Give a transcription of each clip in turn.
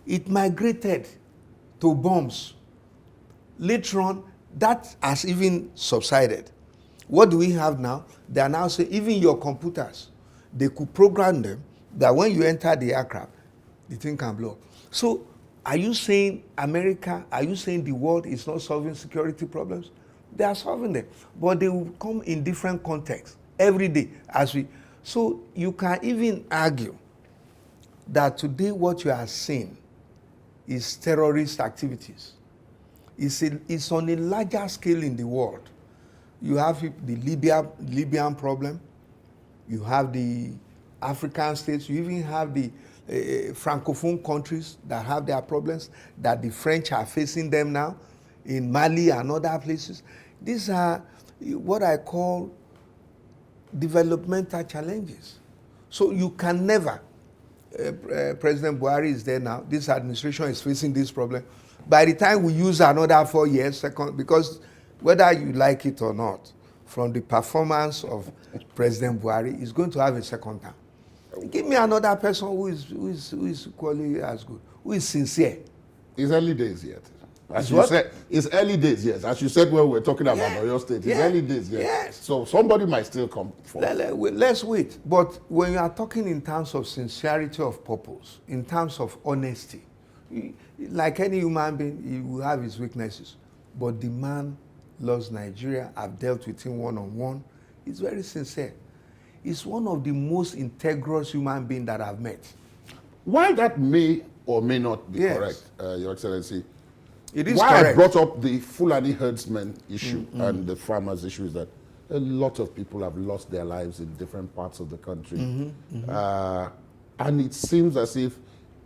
It migrated to bombs. Later on, that has even subsided. What do we have now? They are now saying even your computers, they could program them that when you enter the aircraft, the thing can blow up. So are you saying America, are you saying the world is not solving security problems? They are solving them, but they will come in different contexts every day as we. So you can even argue that today what you are seeing is terrorist activities. It's on a larger scale in the world. You have the Libyan problem, you have the African states, you even have the Francophone countries that have their problems, that the French are facing them now, in Mali and other places. These are what I call developmental challenges. So you can never, President Buhari is there now, this administration is facing this problem. By the time we use another 4 years, because whether you like it or not, from the performance of President Buhari, is going to have a second term. Give me another person who is equally as good, who is sincere. It's early days yet. As you said, it's early days, yes. As you said when we were talking about Oyo State, it's early days, yes. Yes. So somebody might still come forward. Let's wait. But when you are talking in terms of sincerity of purpose, in terms of honesty, like any human being, he will have his weaknesses. But the man loves Nigeria. I've dealt with him one-on-one. He's very sincere. He's one of the most integrous human beings that I've met. While that may or may not be correct, Your Excellency, it is why correct. I brought up the Fulani herdsmen issue and the farmers issue is that a lot of people have lost their lives in different parts of the country. And it seems as if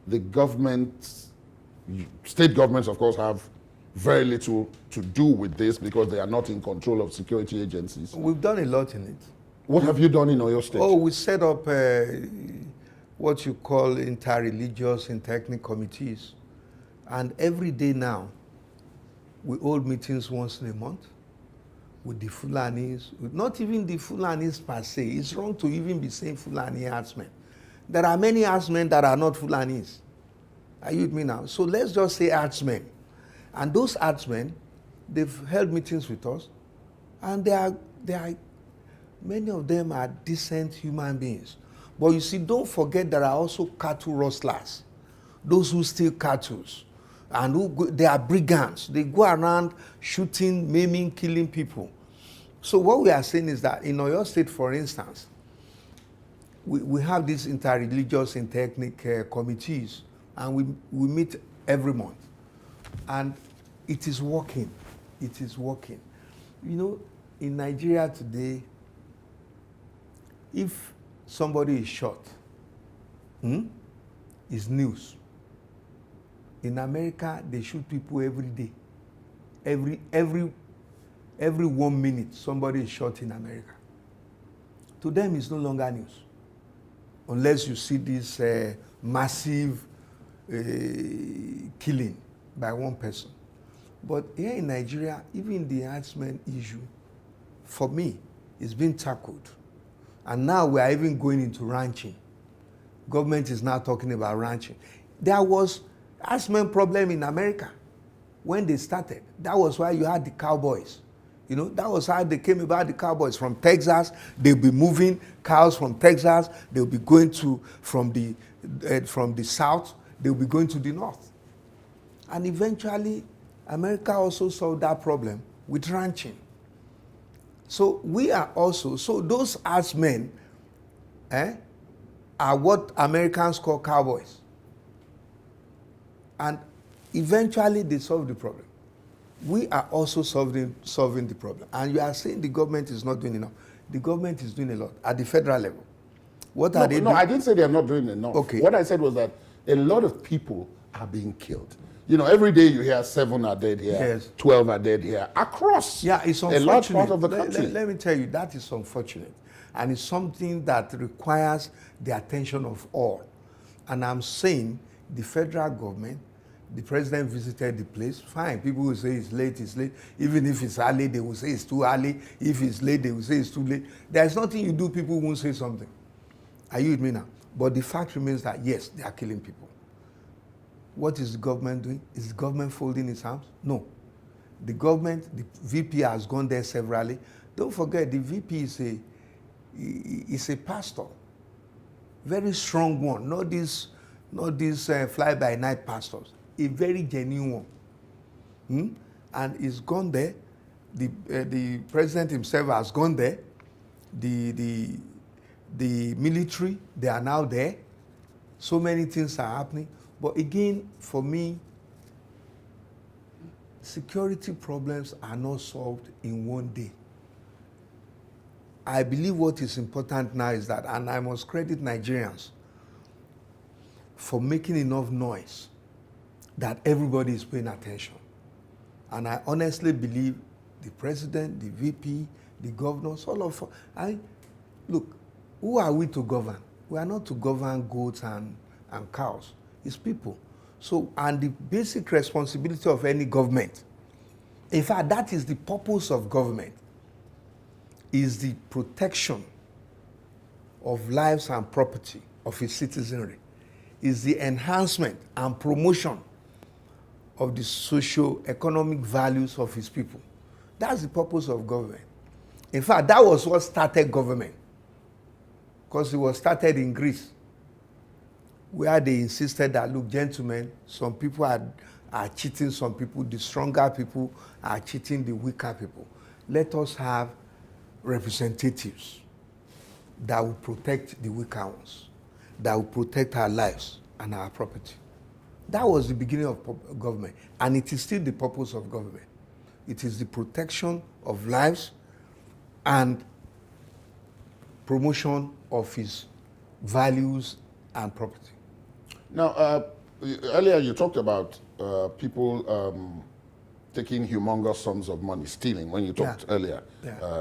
the government, state governments of course have very little to do with this because they are not in control of security agencies. We've done a lot in it. What have you done in Oyo State? Oh, we set up what you call inter-religious, inter-ethnic committees. And every day now, we hold meetings once in a month with the Fulanis, not even the Fulanis per se. It's wrong to even be saying Fulani herdsmen. There are many herdsmen that are not Fulanis. Are you with me now? So let's just say herdsmen. And those herdsmen, they've held meetings with us, and many of them are decent human beings. But you see, don't forget there are also cattle rustlers, those who steal cattle, and they are brigands. They go around shooting, maiming, killing people. So what we are saying is that in Oyo State, for instance, we have these inter-religious, inter-ethnic committees, and we meet every month. And it is working. It is working. You know, in Nigeria today, if somebody is shot, it's news. In America, they shoot people every day. Every 1 minute, somebody is shot in America. To them, it's no longer news. Unless you see this massive killing by one person. But here in Nigeria, even the herdsmen issue, for me, is being tackled. And now we are even going into ranching. Government is now talking about ranching. There was herdsmen problem in America when they started. That was why you had the cowboys. You know, that was how they came about, the cowboys from Texas. They'll be moving cows from Texas. They'll be going to from the south. They'll be going to the north. And eventually, America also solved that problem with ranching. So we are also, so those herdsmen are what Americans call cowboys. And eventually they solve the problem. We are also solving the problem. And you are saying the government is not doing enough. The government is doing a lot at the federal level. What are they doing? No, I didn't say they are not doing enough. Okay. What I said was that a lot of people are being killed. You know, every day you hear 7 are dead here, Yes. 12 are dead here, across It's a unfortunate. large part of the country. Let me tell you, that is unfortunate. And it's something that requires the attention of all. And I'm saying the federal government, the president visited the place, fine. People will say it's late, it's late. Even if it's early, they will say it's too early. If it's late, they will say it's too late. There's nothing you do, people won't say something. Are you with me now? But the fact remains that, yes, they are killing people. What is the government doing? Is the government folding its arms? No. The government, the VP has gone there severally. Don't forget, the VP is a pastor. Very strong one, not these fly-by-night pastors. A very genuine one. And he's gone there. The president himself has gone there. The military, they are now there. So many things are happening. But again, for me, security problems are not solved in one day. I believe what is important now is that, and I must credit Nigerians for making enough noise that everybody is paying attention. And I honestly believe the president, the VP, the governors, all of us. Look, who are we to govern? We are not to govern goats and cows. It's people. So, and the basic responsibility of any government, in fact, that is the purpose of government, is the protection of lives and property of its citizenry, is the enhancement and promotion of the socio-economic values of its people. That's the purpose of government. In fact, that was what started government, because it was started in Greece, where they insisted that, look, gentlemen, some people are cheating some people, the stronger people are cheating the weaker people. Let us have representatives that will protect the weaker ones, that will protect our lives and our property. That was the beginning of government, and it is still the purpose of government. It is the protection of lives and promotion of its values and property. Now, earlier you talked about people taking humongous sums of money, stealing, when you talked earlier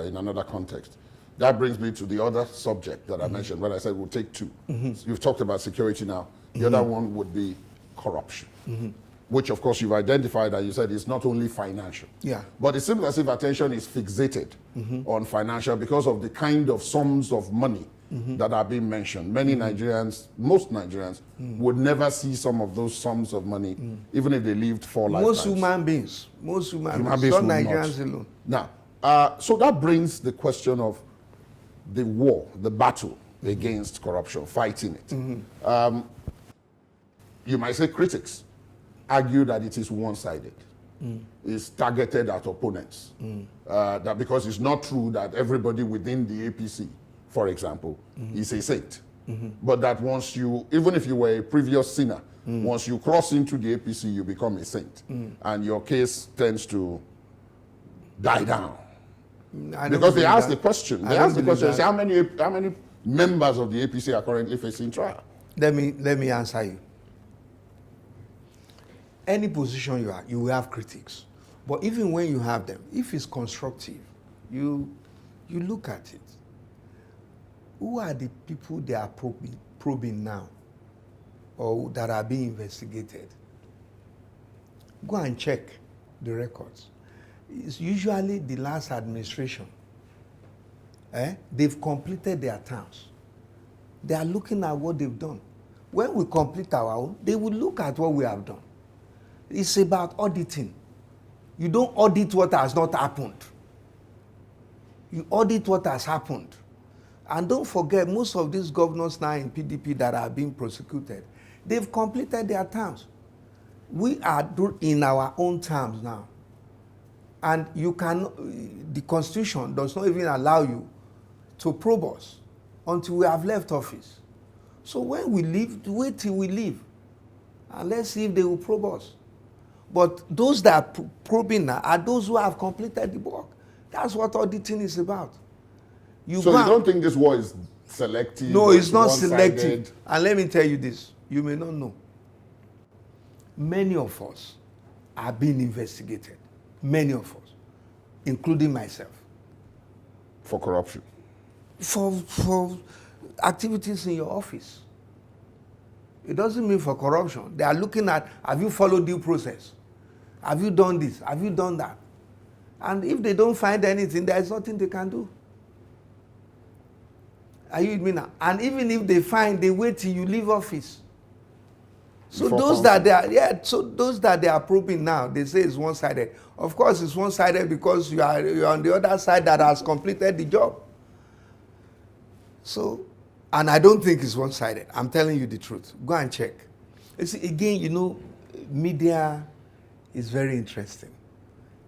in another context. That brings me to the other subject that I mentioned when I said we'll take two. You've talked about security now. The other one would be corruption, which of course you've identified, and you said it's not only financial. But it seems as if attention is fixated on financial because of the kind of sums of money that are being mentioned. Many Nigerians, most Nigerians, would never see some of those sums of money, even if they lived 4 lifetimes. Most human beings, not Nigerians alone. Now, so that brings the question of the war, the battle against corruption, fighting it. You might say critics argue that it is one-sided. It's targeted at opponents. That because it's not true that everybody within the APC, for example, is a saint. But that once you, even if you were a previous sinner, once you cross into the APC, you become a saint. And your case tends to die down. Because they ask the question. They ask the question, say, how many members of the APC are currently facing trial? Let me answer you. Any position you are, you will have critics. But even when you have them, if it's constructive, you look at it. Who are the people they are probing now, or that are being investigated? Go and check the records. It's usually the last administration. They've completed their terms. They are looking at what they've done. When we complete our own, they will look at what we have done. It's about auditing. You don't audit what has not happened. You audit what has happened. And don't forget, most of these governors now in PDP that are being prosecuted, they've completed their terms. We are in our own terms now. And the Constitution does not even allow you to probe us until we have left office. So when we leave, wait till we leave. And let's see if they will probe us. But those that are probing now are those who have completed the work. That's what auditing is about. So you don't think this war is selective? No, it's not selective. And let me tell you this, you may not know. Many of us are being investigated. Many of us, including myself. For corruption? For activities in your office. It doesn't mean for corruption. They are looking at, have you followed due process? Have you done this? Have you done that? And if they don't find anything, there is nothing they can do. Are you with me now? And even if they find, they wait till you leave office. So Before those counsel. that they are, yeah, so those that they are probing now, they say it's one-sided. Of course, it's one-sided because you're on the other side that has completed the job. So, and I don't think it's one-sided. I'm telling you the truth. Go and check. You see, again, you know, media is very interesting.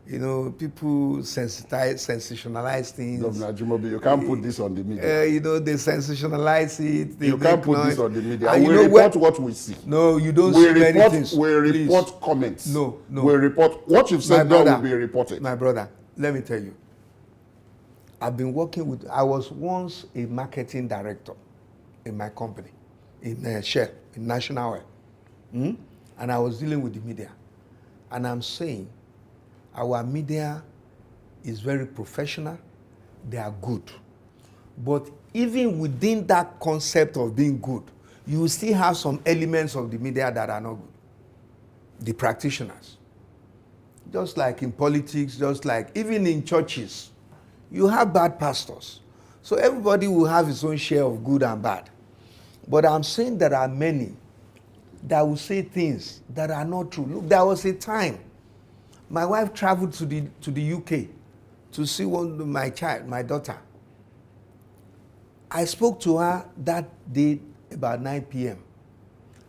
You know, people sensationalize things. Governor Ajimobi, you can't put this on the media. You know, they sensationalize it. They You can't make put noise. this on the media. And We you know report what we see. No, you don't We see many report, things. we Please. report comments. No. We report what you've said now will be reported. My brother, let me tell you. I've been working with, I was once a marketing director in my company, in Shell, in National Oil. And I was dealing with the media. And I'm saying our media is very professional. They are good. But even within that concept of being good, you will still have some elements of the media that are not good. The practitioners. Just like in politics, just like even in churches, you have bad pastors. So everybody will have his own share of good and bad. But I'm saying there are many that will say things that are not true. Look, there was a time my wife traveled to the UK to see my daughter. I spoke to her that day about 9 p.m.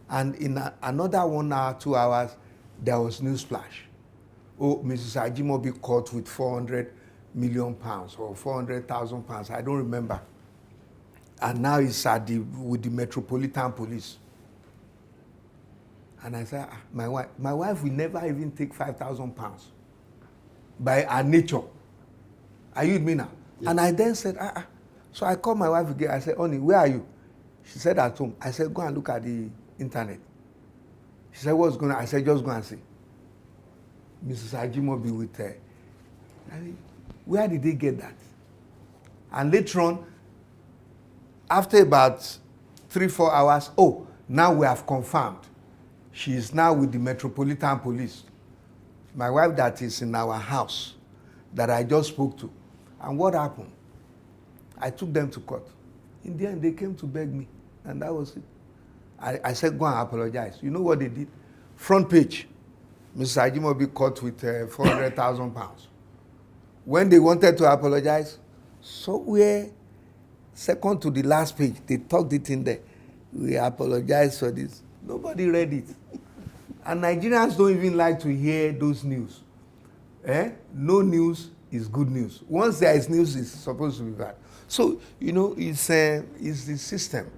And in another 1 hour, 2 hours, there was newsflash. Oh, Mrs. Ajimobi caught with 400 million pounds or 400,000 pounds. I don't remember. And now it's with the Metropolitan Police. And I said, my wife will never even take 5,000 pounds by her nature. Are you with me now? Yes. And I then said, So I called my wife again. I said, honey, where are you? She said, at home. I said, go and look at the internet. She said, what's going on? I said, just go and see. Mrs. Ajimobi with her. Where did they get that? And later on, after about 3-4 hours, now we have confirmed. She is now with the Metropolitan Police. My wife that is in our house that I just spoke to. And what happened? I took them to court. In the end, they came to beg me. And that was it. I said, go and apologize. You know what they did? Front page. Mrs. Ajimobi caught with 400,000 pounds. When they wanted to apologize, somewhere second to the last page, they tucked it in there. We apologize for this. Nobody read it. And Nigerians don't even like to hear those news. No news is good news. Once there is news, it's supposed to be bad. So, you know, it's the system.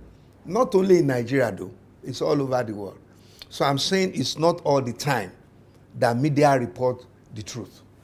Not only in Nigeria, though. It's all over the world. So I'm saying it's not all the time that media report the truth.